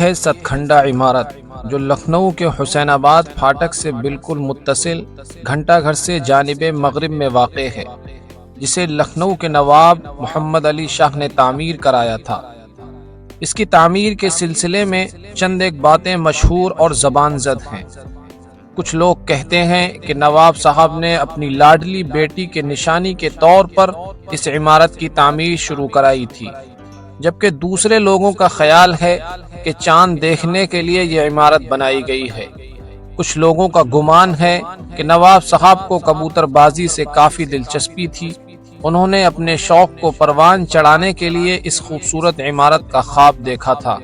ہے ستکھنڈا عمارت جو لکھنؤ کے حسین آباد پھاٹک سے بالکل متصل گھنٹہ گھر سے جانب مغرب میں واقع ہے، جسے لکھنؤ کے نواب محمد علی شاہ نے تعمیر کرایا تھا۔ اس کی تعمیر کے سلسلے میں چند ایک باتیں مشہور اور زبان زد ہیں۔ کچھ لوگ کہتے ہیں کہ نواب صاحب نے اپنی لاڈلی بیٹی کے نشانی کے طور پر اس عمارت کی تعمیر شروع کرائی تھی، جبکہ دوسرے لوگوں کا خیال ہے کہ چاند دیکھنے کے لیے یہ عمارت بنائی گئی ہے۔ کچھ لوگوں کا گمان ہے کہ نواب صاحب کو کبوتر بازی سے کافی دلچسپی تھی، انہوں نے اپنے شوق کو پروان چڑھانے کے لیے اس خوبصورت عمارت کا خواب دیکھا تھا۔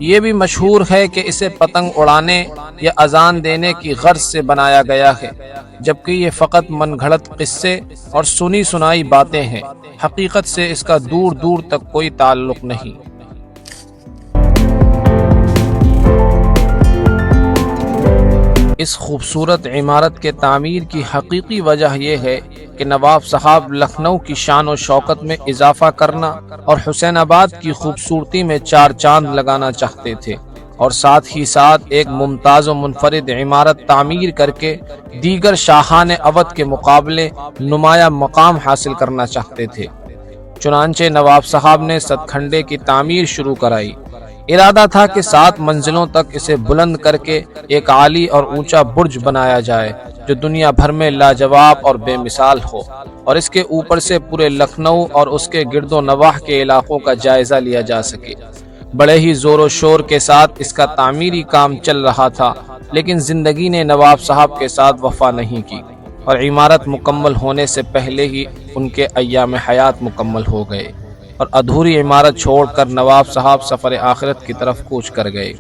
یہ بھی مشہور ہے کہ اسے پتنگ اڑانے یا اذان دینے کی غرض سے بنایا گیا ہے، جبکہ یہ فقط من گھڑت قصے اور سنی سنائی باتیں ہیں، حقیقت سے اس کا دور دور تک کوئی تعلق نہیں۔ اس خوبصورت عمارت کے تعمیر کی حقیقی وجہ یہ ہے کہ نواب صاحب لکھنؤ کی شان و شوکت میں اضافہ کرنا اور حسین آباد کی خوبصورتی میں چار چاند لگانا چاہتے تھے، اور ساتھ ہی ساتھ ایک ممتاز و منفرد عمارت تعمیر کر کے دیگر شاہان اودھ کے مقابلے نمایاں مقام حاصل کرنا چاہتے تھے۔ چنانچہ نواب صاحب نے ستکھنڈے کی تعمیر شروع کرائی۔ ارادہ تھا کہ 7 منزلوں تک اسے بلند کر کے ایک عالی اور اونچا برج بنایا جائے جو دنیا بھر میں لاجواب اور بے مثال ہو، اور اس کے اوپر سے پورے لکھنؤ اور اس کے گرد و نواح کے علاقوں کا جائزہ لیا جا سکے۔ بڑے ہی زور و شور کے ساتھ اس کا تعمیری کام چل رہا تھا، لیکن زندگی نے نواب صاحب کے ساتھ وفا نہیں کی، اور عمارت مکمل ہونے سے پہلے ہی ان کے ایام حیات مکمل ہو گئے، اور ادھوری عمارت چھوڑ کر نواب صاحب سفر آخرت کی طرف کوچ کر گئے۔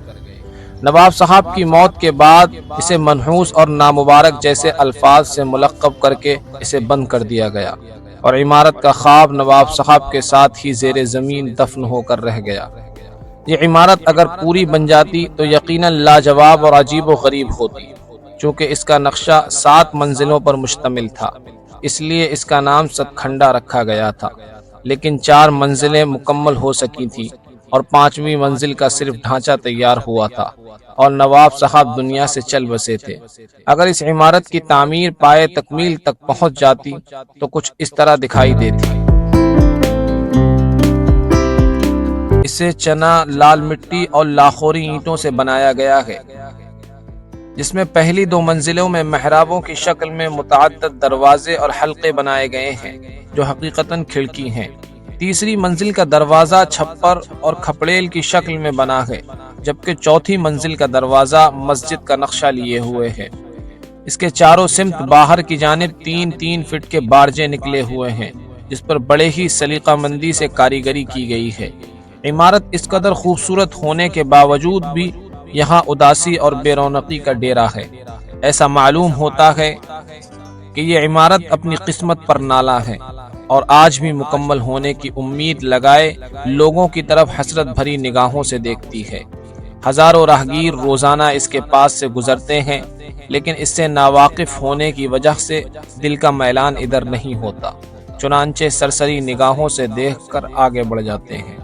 نواب صاحب کی موت کے بعد اسے منحوس اور نامبارک جیسے الفاظ سے ملقب کر کے اسے بند کر دیا گیا، اور عمارت کا خواب نواب صاحب کے ساتھ ہی زیر زمین دفن ہو کر رہ گیا۔ یہ عمارت اگر پوری بن جاتی تو یقیناً لاجواب اور عجیب و غریب ہوتی، چونکہ اس کا نقشہ 7 منزلوں پر مشتمل تھا، اس لیے اس کا نام ستکھنڈا رکھا گیا تھا۔ لیکن 4 منزلیں مکمل ہو سکی تھیں، اور 5ویں منزل کا صرف ڈھانچہ تیار ہوا تھا، اور نواب صاحب دنیا سے چل بسے تھے۔ اگر اس عمارت کی تعمیر پائے تکمیل تک پہنچ جاتی تو کچھ اس طرح دکھائی دیتی۔ اسے چنا، لال مٹی اور لاخوری اینٹوں سے بنایا گیا ہے، جس میں پہلی 2 منزلوں میں محرابوں کی شکل میں متعدد دروازے اور حلقے بنائے گئے ہیں جو حقیقتاً کھڑکی ہیں۔ تیسری منزل کا دروازہ چھپر اور کھپڑیل کی شکل میں بنا ہے، جبکہ چوتھی منزل کا دروازہ مسجد کا نقشہ لیے ہوئے ہے۔ اس کے چاروں سمت باہر کی جانب 3-3 فٹ کے بارجے نکلے ہوئے ہیں، جس پر بڑے ہی سلیقہ مندی سے کاریگری کی گئی ہے۔ عمارت اس قدر خوبصورت ہونے کے باوجود بھی یہاں اداسی اور بے رونقی کا ڈیرا ہے۔ ایسا معلوم ہوتا ہے کہ یہ عمارت اپنی قسمت پر نالہ ہے، اور آج بھی مکمل ہونے کی امید لگائے لوگوں کی طرف حسرت بھری نگاہوں سے دیکھتی ہے۔ ہزاروں راہگیر روزانہ اس کے پاس سے گزرتے ہیں، لیکن اس سے ناواقف ہونے کی وجہ سے دل کا میلان ادھر نہیں ہوتا، چنانچہ سرسری نگاہوں سے دیکھ کر آگے بڑھ جاتے ہیں۔